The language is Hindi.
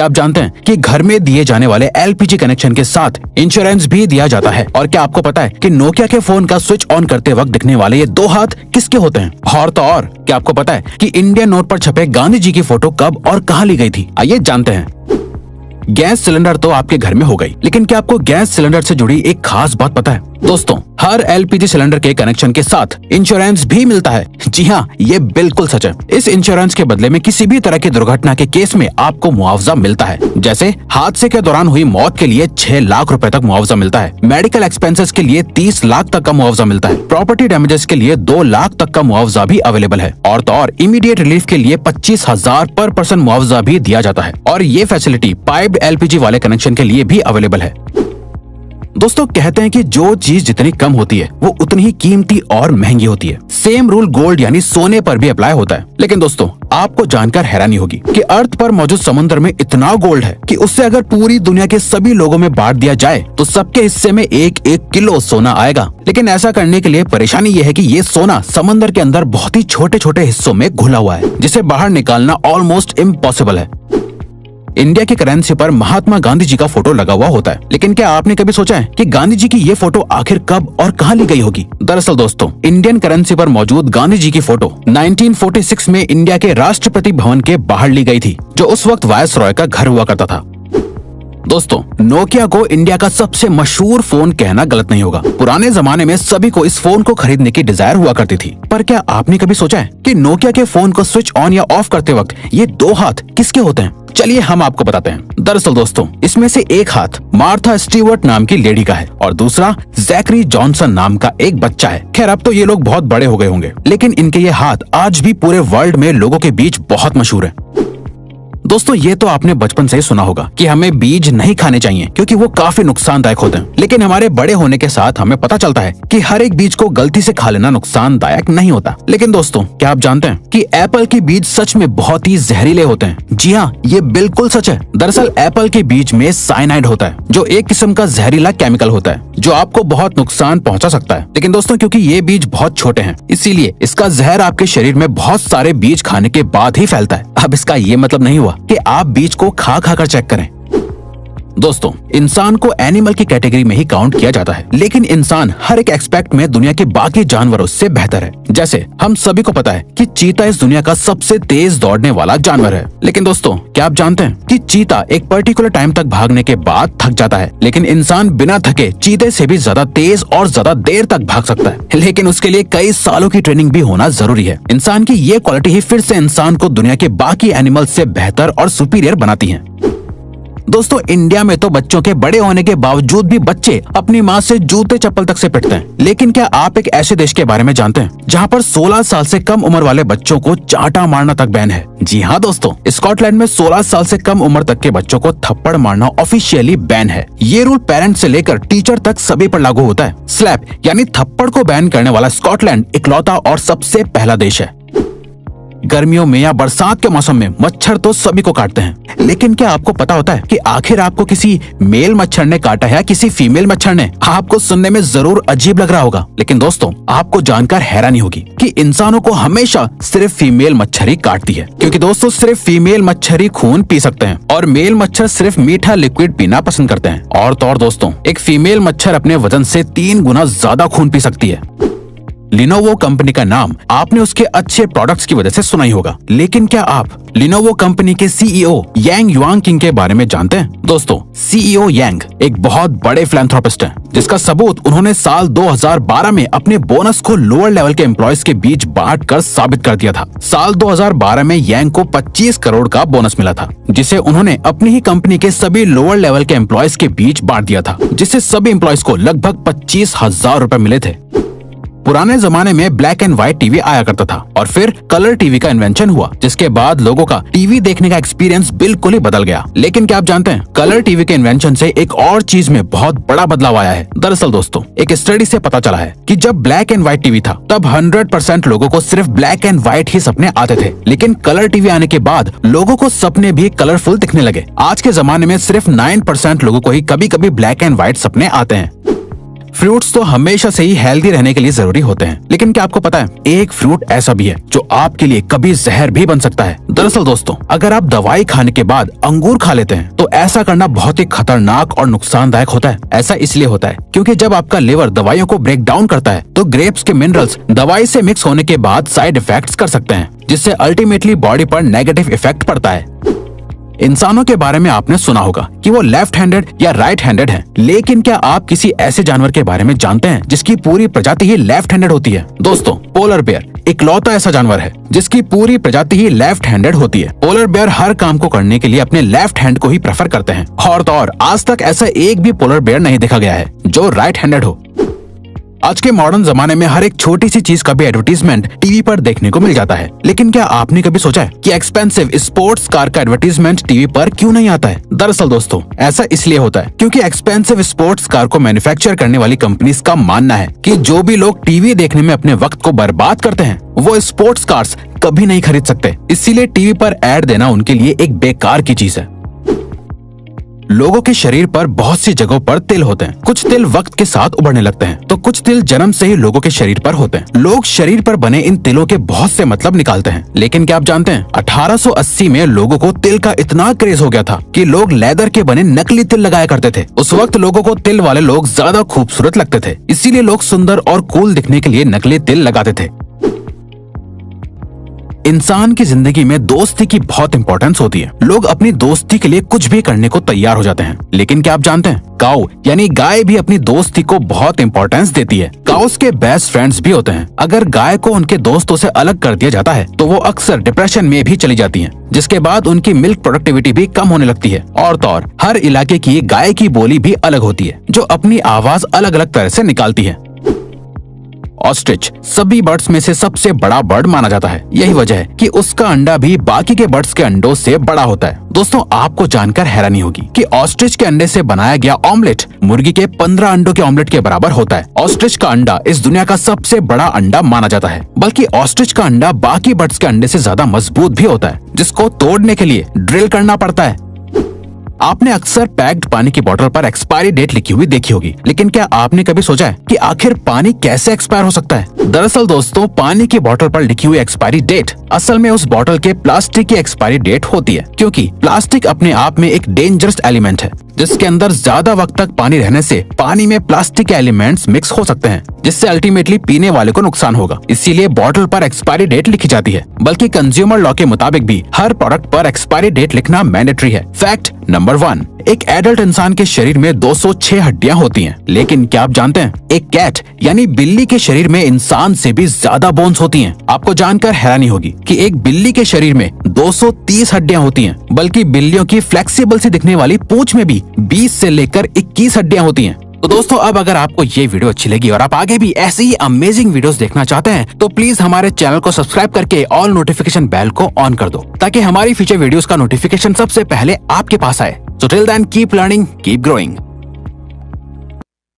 क्या आप जानते हैं कि घर में दिए जाने वाले एलपीजी कनेक्शन के साथ इंश्योरेंस भी दिया जाता है? और क्या आपको पता है कि नोकिया के फोन का स्विच ऑन करते वक्त दिखने वाले ये 2 हाथ किसके होते हैं? और तो और क्या आपको पता है कि इंडियन नोट पर छपे गांधी जी की फोटो कब और कहां ली गई थी? आइए जानते हैं। गैस सिलेंडर तो आपके घर में हो गई, लेकिन क्या आपको गैस सिलेंडर से जुड़ी एक खास बात पता है? दोस्तों, हर एलपीजी सिलेंडर के कनेक्शन के साथ इंश्योरेंस भी मिलता है। जी हाँ, ये बिल्कुल सच है। इस इंश्योरेंस के बदले में किसी भी तरह की दुर्घटना के केस में आपको मुआवजा मिलता है। जैसे हादसे के दौरान हुई मौत के लिए 6 लाख रुपए तक मुआवजा मिलता है। मेडिकल एक्सपेंसेस के लिए 30 लाख तक का मुआवजा मिलता है। प्रॉपर्टी डैमेजेस के लिए 2 लाख तक का मुआवजा भी अवेलेबल है। और तो और इमीडिएट रिलीफ के लिए 25,000 पर पर्सन मुआवजा भी दिया जाता है। और ये फैसिलिटी पाइप्ड एलपीजी वाले कनेक्शन के लिए भी अवेलेबल है। दोस्तों, कहते हैं कि जो चीज जितनी कम होती है वो उतनी ही कीमती और महंगी होती है। सेम रूल गोल्ड यानी सोने पर भी अप्लाई होता है। लेकिन दोस्तों, आपको जानकर हैरानी होगी कि अर्थ पर मौजूद समुद्र में इतना गोल्ड है कि उससे अगर पूरी दुनिया के सभी लोगों में बांट दिया जाए तो सबके हिस्से में 1-1 किलो सोना आएगा। लेकिन ऐसा करने के लिए परेशानी ये है कि ये सोना समंदर के अंदर बहुत ही छोटे छोटे हिस्सों में घुला हुआ है, जिसे बाहर निकालना ऑलमोस्ट इम्पॉसिबल है। इंडिया की करेंसी पर महात्मा गांधी जी का फोटो लगा हुआ होता है, लेकिन क्या आपने कभी सोचा है कि गांधी जी की ये फोटो आखिर कब और कहां ली गई होगी? दरअसल दोस्तों, इंडियन करेंसी पर मौजूद गांधी जी की फोटो 1946 में इंडिया के राष्ट्रपति भवन के बाहर ली गई थी, जो उस वक्त वायसरॉय का घर हुआ करता था। दोस्तों, नोकिया को इंडिया का सबसे मशहूर फोन कहना गलत नहीं होगा। पुराने जमाने में सभी को इस फोन को खरीदने की डिजायर हुआ करती थी। पर क्या आपने कभी सोचा है कि नोकिया के फोन को स्विच ऑन या ऑफ करते वक्त ये 2 हाथ किसके होते हैं? चलिए हम आपको बताते हैं। दरअसल दोस्तों, इसमें से एक हाथ मार्था स्टीवर्ट नाम की लेडी का है और दूसरा जैकरी जॉनसन नाम का एक बच्चा है। खैर, अब तो ये लोग बहुत बड़े हो गए होंगे, लेकिन इनके ये हाथ आज भी पूरे वर्ल्ड में लोगों के बीच बहुत मशहूर है। दोस्तों, ये तो आपने बचपन से ही सुना होगा कि हमें बीज नहीं खाने चाहिए क्योंकि वो काफी नुकसानदायक होते हैं। लेकिन हमारे बड़े होने के साथ हमें पता चलता है कि हर एक बीज को गलती से खा लेना नुकसानदायक नहीं होता। लेकिन दोस्तों, क्या आप जानते हैं कि एप्पल के बीज सच में बहुत ही जहरीले होते हैं? जी हाँ, ये बिल्कुल सच है। दरअसल एप्पल के बीज में साइनाइड होता है, जो एक किस्म का जहरीला केमिकल होता है जो आपको बहुत नुकसान पहुंचा सकता है। लेकिन दोस्तों, क्योंकि ये बीज बहुत छोटे हैं, इसीलिए इसका जहर आपके शरीर में बहुत सारे बीज खाने के बाद ही फैलता है। अब इसका ये मतलब नहीं हुआ कि आप बीज को खा कर चेक करें। दोस्तों, इंसान को एनिमल की कैटेगरी में ही काउंट किया जाता है, लेकिन इंसान हर एक एस्पेक्ट में दुनिया के बाकी जानवरों से बेहतर है। जैसे हम सभी को पता है कि चीता इस दुनिया का सबसे तेज दौड़ने वाला जानवर है। लेकिन दोस्तों, क्या आप जानते हैं कि चीता एक पर्टिकुलर टाइम तक भागने के बाद थक जाता है, लेकिन इंसान बिना थके चीते से भी ज्यादा तेज और ज्यादा देर तक भाग सकता है। लेकिन उसके लिए कई सालों की ट्रेनिंग भी होना जरूरी है। इंसान की ये क्वालिटी ही फिर से इंसान को दुनिया के बाकी एनिमल से बेहतर और सुपीरियर बनाती है। दोस्तों, इंडिया में तो बच्चों के बड़े होने के बावजूद भी बच्चे अपनी माँ से जूते चप्पल तक से पिटते हैं। लेकिन क्या आप एक ऐसे देश के बारे में जानते हैं जहाँ पर 16 साल से कम उम्र वाले बच्चों को चांटा मारना तक बैन है? जी हाँ दोस्तों, स्कॉटलैंड में 16 साल से कम उम्र तक के बच्चों को थप्पड़ मारना ऑफिशियली बैन है। ये रूल पेरेंट्स से लेकर टीचर तक सभी पर लागू होता है। स्लैप यानी थप्पड़ को बैन करने वाला स्कॉटलैंड इकलौता और सबसे पहला देश है। गर्मियों में या बरसात के मौसम में मच्छर तो सभी को काटते हैं, लेकिन क्या आपको पता होता है कि आखिर आपको किसी मेल मच्छर ने काटा है या किसी फीमेल मच्छर ने? आपको सुनने में जरूर अजीब लग रहा होगा, लेकिन दोस्तों, आपको जानकर हैरानी होगी कि इंसानों को हमेशा सिर्फ फीमेल मच्छर ही काटती है। क्योंकि दोस्तों, सिर्फ फीमेल मच्छर ही खून पी सकते हैं और मेल मच्छर सिर्फ मीठा लिक्विड पीना पसंद करते हैं। और तो और दोस्तों, एक फीमेल मच्छर अपने वजन से 3 गुना ज्यादा खून पी सकती है। लिनोवो कंपनी का नाम आपने उसके अच्छे प्रोडक्ट्स की वजह से सुना ही होगा, लेकिन क्या आप लिनोवो कंपनी के सीईओ यांग युआंगकिंग के बारे में जानते हैं? दोस्तों, सीईओ यांग एक बहुत बड़े फिलैंथ्रोपिस्ट हैं, जिसका सबूत उन्होंने साल 2012 में अपने बोनस को लोअर लेवल के एम्प्लॉयज के बीच बांट कर साबित कर दिया था। साल 2012 में यांग को 25 करोड़ का बोनस मिला था, जिसे उन्होंने अपनी ही कंपनी के सभी लोअर लेवल के एम्प्लॉयज के बीच बांट दिया था, जिससे सभी एम्प्लॉयज को लगभग 25,000 रुपए मिले थे। पुराने जमाने में ब्लैक एंड व्हाइट टीवी आया करता था और फिर कलर टीवी का इन्वेंशन हुआ, जिसके बाद लोगों का टीवी देखने का एक्सपीरियंस बिल्कुल ही बदल गया। लेकिन क्या आप जानते हैं, कलर टीवी के इन्वेंशन से एक और चीज में बहुत बड़ा बदलाव आया है। दरअसल दोस्तों, एक स्टडी से पता चला है कि जब ब्लैक एंड व्हाइट टीवी था तब 100% लोगों को सिर्फ ब्लैक एंड व्हाइट ही सपने आते थे, लेकिन कलर टीवी आने के बाद लोगों को सपने भी कलरफुल दिखने लगे। आज के जमाने में सिर्फ 9% लोगों को ही कभी कभी ब्लैक एंड व्हाइट सपने आते हैं। फ्रूट्स तो हमेशा से ही हेल्दी रहने के लिए जरूरी होते हैं, लेकिन क्या आपको पता है एक फ्रूट ऐसा भी है जो आपके लिए कभी जहर भी बन सकता है। दरअसल दोस्तों, अगर आप दवाई खाने के बाद अंगूर खा लेते हैं तो ऐसा करना बहुत ही खतरनाक और नुकसानदायक होता है। ऐसा इसलिए होता है क्योंकि जब आपका लिवर दवाइयों को ब्रेक डाउन करता है तो ग्रेप्स के मिनरल्स दवाई से मिक्स होने के बाद साइड इफेक्ट्स कर सकते हैं, जिससे अल्टीमेटली बॉडी पर नेगेटिव इफेक्ट पड़ता है। इंसानों के बारे में आपने सुना होगा कि वो लेफ्ट हैंडेड या राइट हैंडेड हैं, लेकिन क्या आप किसी ऐसे जानवर के बारे में जानते हैं जिसकी पूरी प्रजाति ही लेफ्ट हैंडेड होती है? दोस्तों, पोलर बेयर इकलौता ऐसा जानवर है जिसकी पूरी प्रजाति ही लेफ्ट हैंडेड होती है। पोलर बेयर हर काम को करने के लिए अपने लेफ्ट हैंड को ही प्रेफर करते हैं, और तो और आज तक ऐसा एक भी पोलर बेयर नहीं देखा गया है जो राइट हैंडेड हो। आज के मॉडर्न जमाने में हर एक छोटी सी चीज का भी एडवर्टीजमेंट टीवी पर देखने को मिल जाता है, लेकिन क्या आपने कभी सोचा है कि एक्सपेंसिव स्पोर्ट्स कार का एडवर्टीजमेंट टीवी पर क्यों नहीं आता है? दरअसल दोस्तों, ऐसा इसलिए होता है क्योंकि एक्सपेंसिव स्पोर्ट्स कार को मैन्युफैक्चर करने वाली कंपनीज का मानना है कि जो भी लोग टीवी देखने में अपने वक्त को बर्बाद करते हैं वो स्पोर्ट्स कार्स कभी नहीं खरीद सकते। इसीलिए टीवी पर ऐड देना उनके लिए एक बेकार की चीज है। लोगों के शरीर पर बहुत सी जगहों पर तिल होते हैं। कुछ तिल वक्त के साथ उभरने लगते हैं तो कुछ तिल जन्म से ही लोगों के शरीर पर होते हैं। लोग शरीर पर बने इन तिलों के बहुत से मतलब निकालते हैं, लेकिन क्या आप जानते हैं 1880 में लोगों को तिल का इतना क्रेज हो गया था कि लोग लेदर के बने नकली तिल लगाया करते थे। उस वक्त लोगों को तिल वाले लोग ज्यादा खूबसूरत लगते थे, इसीलिए लोग सुंदर और कूल दिखने के लिए नकली तिल लगाते थे। इंसान की जिंदगी में दोस्ती की बहुत इंपॉर्टेंस होती है। लोग अपनी दोस्ती के लिए कुछ भी करने को तैयार हो जाते हैं, लेकिन क्या आप जानते हैं काऊ यानी गाय भी अपनी दोस्ती को बहुत इंपॉर्टेंस देती है। काउस के बेस्ट फ्रेंड्स भी होते हैं। अगर गाय को उनके दोस्तों से अलग कर दिया जाता है तो वो अक्सर डिप्रेशन में भी चली जाती हैं, जिसके बाद उनकी मिल्क प्रोडक्टिविटी भी कम होने लगती है। और तो और हर इलाके की गाय की बोली भी अलग होती है जो अपनी आवाज अलग अलग तरह से निकालती है। ऑस्ट्रिच सभी बर्ड्स में से सबसे बड़ा बर्ड माना जाता है। यही वजह है कि उसका अंडा भी बाकी के बर्ड्स के अंडों से बड़ा होता है। दोस्तों, आपको जानकर हैरानी होगी कि ऑस्ट्रिच के अंडे से बनाया गया ऑमलेट मुर्गी के 15 अंडों के ऑमलेट के बराबर होता है। ऑस्ट्रिच का अंडा इस दुनिया का सबसे बड़ा अंडा माना जाता है, बल्कि ऑस्ट्रिच का अंडा बाकी बर्ड्स के अंडे से ज्यादा मजबूत भी होता है, जिसको तोड़ने के लिए ड्रिल करना पड़ता है। आपने अक्सर पैक्ड पानी की बोतल पर एक्सपायरी डेट लिखी हुई देखी होगी, लेकिन क्या आपने कभी सोचा है कि आखिर पानी कैसे एक्सपायर हो सकता है? दरअसल दोस्तों, पानी की बोतल पर लिखी हुई एक्सपायरी डेट असल में उस बोतल के प्लास्टिक की एक्सपायरी डेट होती है, क्योंकि प्लास्टिक अपने आप में एक डेंजरस एलिमेंट है जिसके अंदर ज्यादा वक्त तक पानी रहने से पानी में प्लास्टिक के एलिमेंट्स मिक्स हो सकते हैं, जिससे अल्टीमेटली पीने वाले को नुकसान होगा। इसीलिए बोतल पर एक्सपायरी डेट लिखी जाती है, बल्कि कंज्यूमर लॉ के मुताबिक भी हर प्रोडक्ट पर एक्सपायरी डेट लिखना मैंडेटरी है। फैक्ट नंबर 1, एक एडल्ट इंसान के शरीर में 206 हड्डियां होती हैं, लेकिन क्या आप जानते हैं एक कैट यानी बिल्ली के शरीर में इंसान से भी ज्यादा बोन्स होती हैं। आपको जानकर हैरानी होगी कि एक बिल्ली के शरीर में 230 हड्डियां होती हैं, बल्कि बिल्लियों की फ्लेक्सिबल सी दिखने वाली पूंछ में भी 20 से लेकर 21 हड्डियां होती हैं। तो दोस्तों, अब अगर आपको ये वीडियो अच्छी लगी और आप आगे भी ऐसे ही अमेजिंग वीडियोस देखना चाहते हैं तो प्लीज हमारे चैनल को सब्सक्राइब करके ऑल नोटिफिकेशन बेल को ऑन कर दो, ताकि हमारी फ्यूचर वीडियोस का नोटिफिकेशन सबसे पहले आपके पास आए। So till then, keep learning, keep growing.